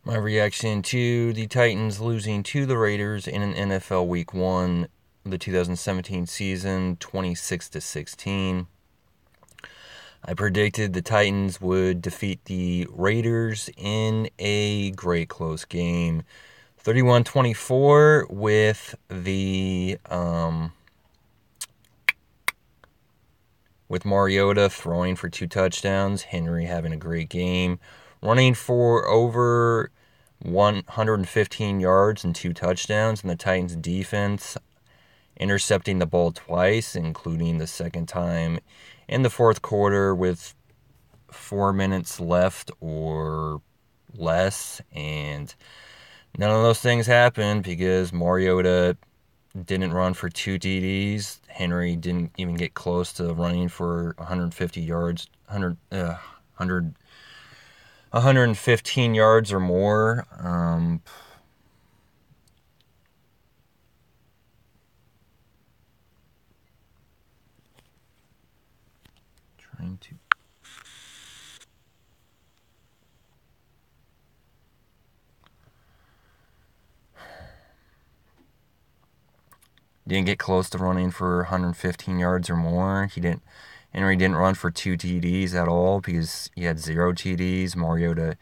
My reaction to the Titans losing to the Raiders in an NFL Week 1 of the 2017 season, 26-16. I predicted the Titans would defeat the Raiders in a great close game. 31-24 with Mariota throwing for 2 touchdowns, Henry having a great game, running for over 115 yards and 2 touchdowns, and the Titans defense intercepting the ball twice, including the second time in the fourth quarter with 4 minutes left or less, and none of those things happened because Mariota didn't run for 2 TDs. Henry didn't even get close to running for 150 yards, 115 yards or more. Trying to. Didn't get close to running for 115 yards or more. Henry didn't run for 2 TDs at all because he had 0 TDs. Mariota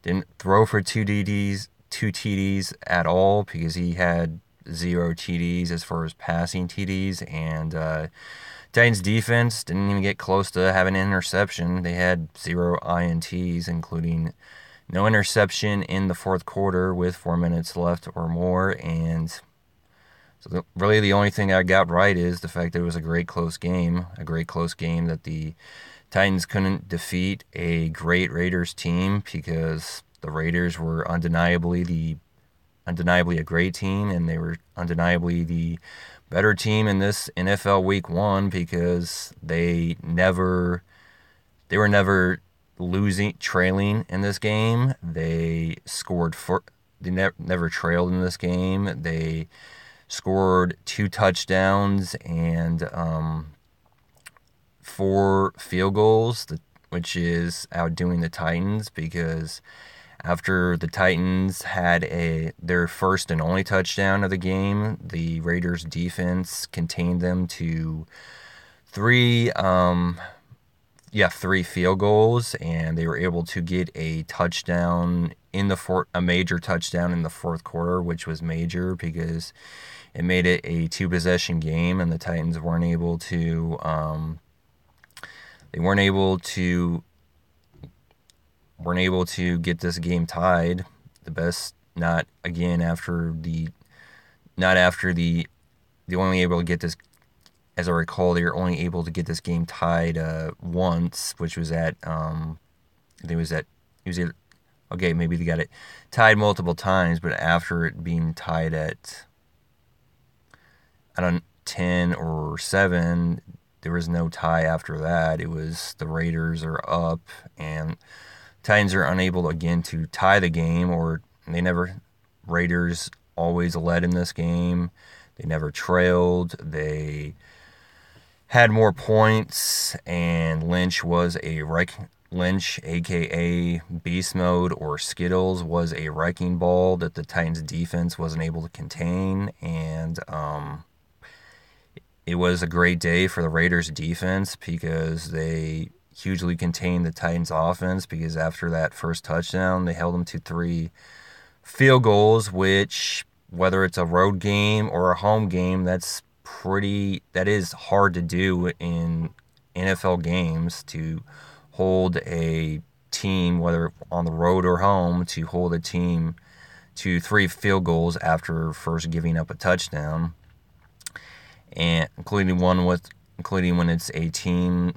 didn't throw for 2 TDs at all because he had 0 TDs as far as passing TDs. And Titans defense didn't even get close to having an interception. They had 0 INTs, including no interception in the fourth quarter with 4 minutes left or more. And so really the only thing I got right is the fact that it was a great close game that the Titans couldn't defeat a great Raiders team because the Raiders were undeniably a great team, and they were undeniably the better team in this NFL Week 1 because they were never trailing in this game. They never trailed in this game. They scored 2 touchdowns and 4 field goals, which is outdoing the Titans because after the Titans had their first and only touchdown of the game, the Raiders defense contained them to 3 field goals, and they were able to get a major touchdown in the fourth quarter, which was major because it made it a 2-possession game, and the Titans weren't able to get this game tied. They only able to get this. As I recall, they were only able to get this game tied once, which was at maybe they got it tied multiple times, but after it being tied at 10 or 7, there was no tie after that. It was the Raiders are up, and Titans are unable again to tie the game, Raiders always led in this game. They never trailed. They had more points, and Lynch, aka Beast Mode or Skittles, was a wrecking ball that the Titans defense wasn't able to contain, and it was a great day for the Raiders defense because they hugely contained the Titans offense because after that first touchdown, they held them to 3 field goals, which, whether it's a road game or a home game, that is hard to do in NFL games, to hold a team, whether on the road or home, to hold a team to 3 field goals after first giving up a touchdown, and including when it's a team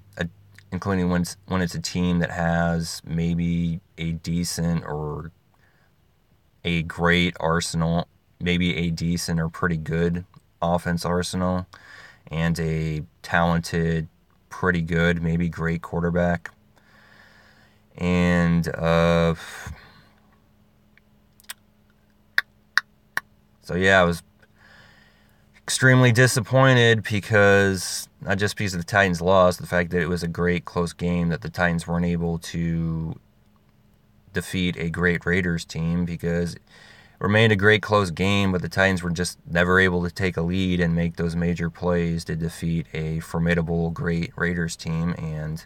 that has maybe a decent or a great arsenal, maybe a decent or pretty good offense arsenal, and a talented, pretty good, maybe great quarterback. And so yeah, I was extremely disappointed because, not just because of the Titans lost, the fact that it was a great close game that the Titans weren't able to defeat a great Raiders team, because it remained a great close game, but the Titans were just never able to take a lead and make those major plays to defeat a formidable, great Raiders team. And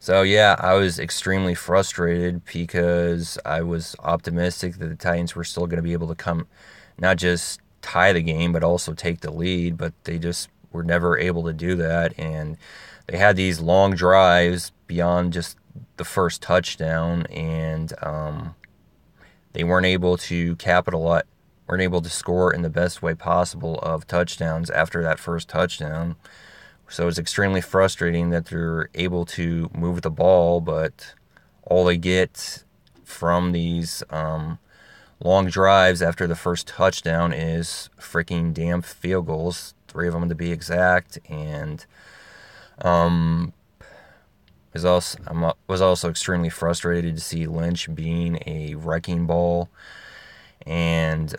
So yeah, I was extremely frustrated because I was optimistic that the Titans were still going to be able to come, not just tie the game, but also take the lead, but they just were never able to do that. And they had these long drives beyond just the first touchdown, and they weren't able to capitalize, weren't able to score in the best way possible of touchdowns after that first touchdown. So it's extremely frustrating that they're able to move the ball, but all they get from these long drives after the first touchdown is freaking damn field goals, 3 of them to be exact. And was also extremely frustrated to see Lynch being a wrecking ball, and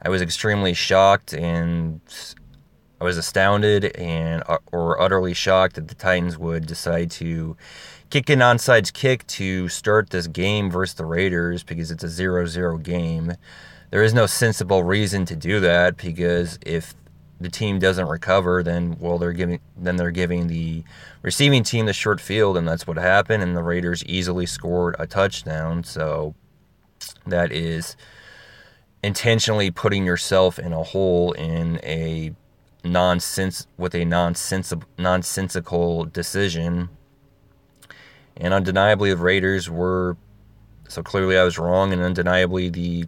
I was extremely shocked, and I was astounded or utterly shocked that the Titans would decide to kick an onside kick to start this game versus the Raiders, because it's a 0-0 game. There is no sensible reason to do that, because if the team doesn't recover, then they're giving the receiving team the short field, and that's what happened, and the Raiders easily scored a touchdown. So that is intentionally putting yourself in a hole in a nonsensical decision. And undeniably the Raiders were, so clearly I was wrong, and undeniably the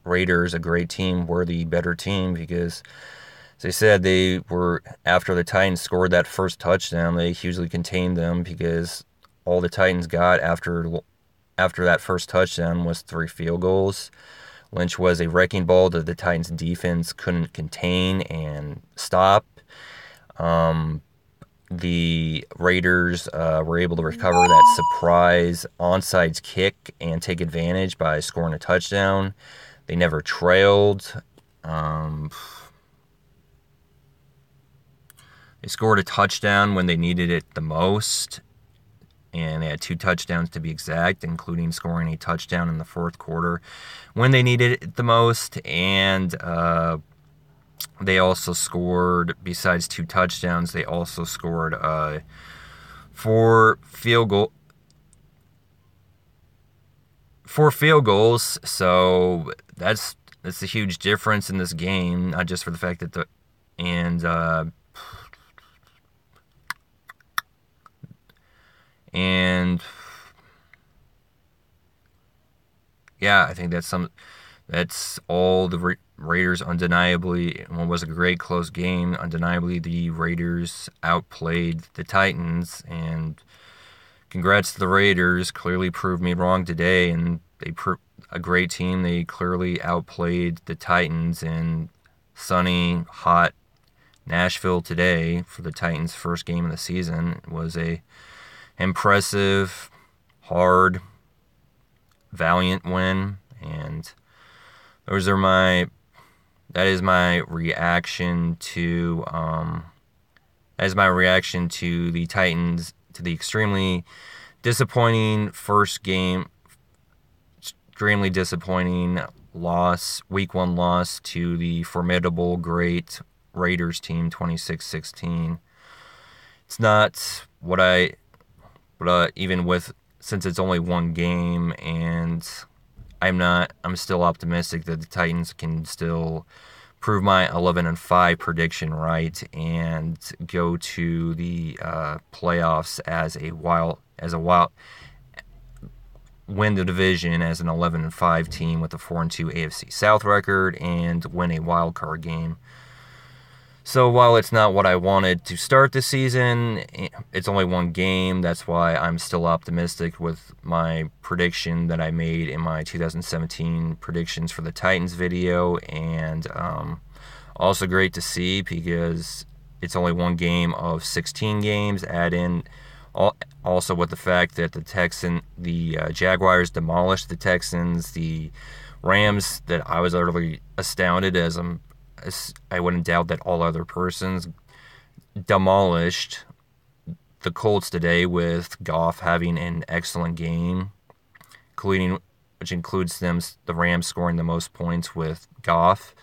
Raiders, a great team, were the better team, because as I said, they were, after the Titans scored that first touchdown, they hugely contained them, because all the Titans got after that first touchdown was 3 field goals. Lynch was a wrecking ball that the Titans defense couldn't contain and stop. The Raiders were able to recover that surprise onside kick and take advantage by scoring a touchdown. They never trailed. They scored a touchdown when they needed it the most, and they had 2 touchdowns to be exact, including scoring a touchdown in the fourth quarter when they needed it the most. And they also scored, besides 2 touchdowns, they also scored 4 field goals. So that's a huge difference in this game, not just for the fact that And yeah, I think that's all the Raiders. Undeniably, it was a great close game. Undeniably, the Raiders outplayed the Titans, and congrats to the Raiders. Clearly proved me wrong today, and they proved a great team. They clearly outplayed the Titans in sunny, hot Nashville today for the Titans' first game of the season. It was a impressive, hard, valiant win, and that is my reaction to the Titans, to the extremely disappointing first game, extremely disappointing loss, week 1 loss to the formidable, great Raiders team, 26-16. It's not what since it's only 1 game, and I'm still optimistic that the Titans can still prove my 11-5 prediction right and go to the playoffs win the division as an 11-5 team with a 4-2 AFC South record and win a wild card game. So while it's not what I wanted to start the season, it's only 1 game. That's why I'm still optimistic with my prediction that I made in my 2017 predictions for the Titans video. And also great to see, because it's only 1 game of 16 games. Add in also with the fact that the Jaguars demolished the Texans. The Rams that I was utterly astounded as I wouldn't doubt that all other persons demolished the Colts today with Goff having an excellent game, which includes the Rams scoring the most points with Goff.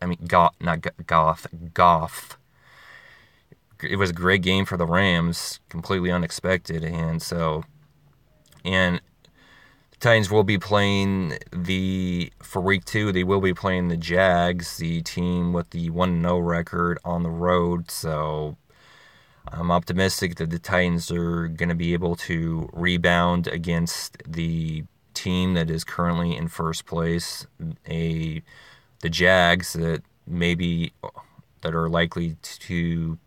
I mean, not Goff, Goff. It was a great game for the Rams, completely unexpected, and the Titans will be playing for week 2. They will be playing the Jags, the team with the 1-0 record on the road. So I'm optimistic that the Titans are going to be able to rebound against the team that is currently in first place, the Jags that are likely to,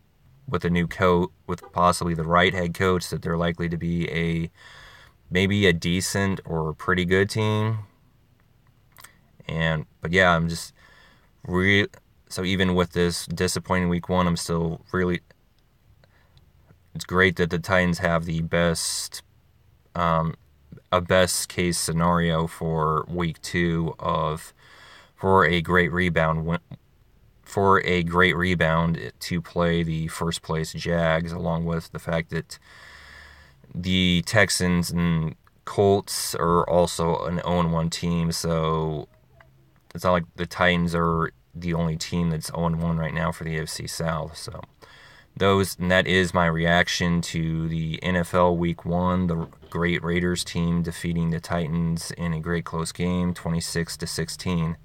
with a new coach, with possibly the right head coach, that they're likely to be maybe a decent or pretty good team. But yeah, I'm just so even with this disappointing week 1, I'm still really. It's great that the Titans have the best case scenario for week 2 for a great rebound to play the first place Jags, along with the fact that the Texans and Colts are also an 0-1 team, so it's not like the Titans are the only team that's 0-1 right now for the AFC South. So that is my reaction to the NFL Week 1, the great Raiders team defeating the Titans in a great close game, 26-16.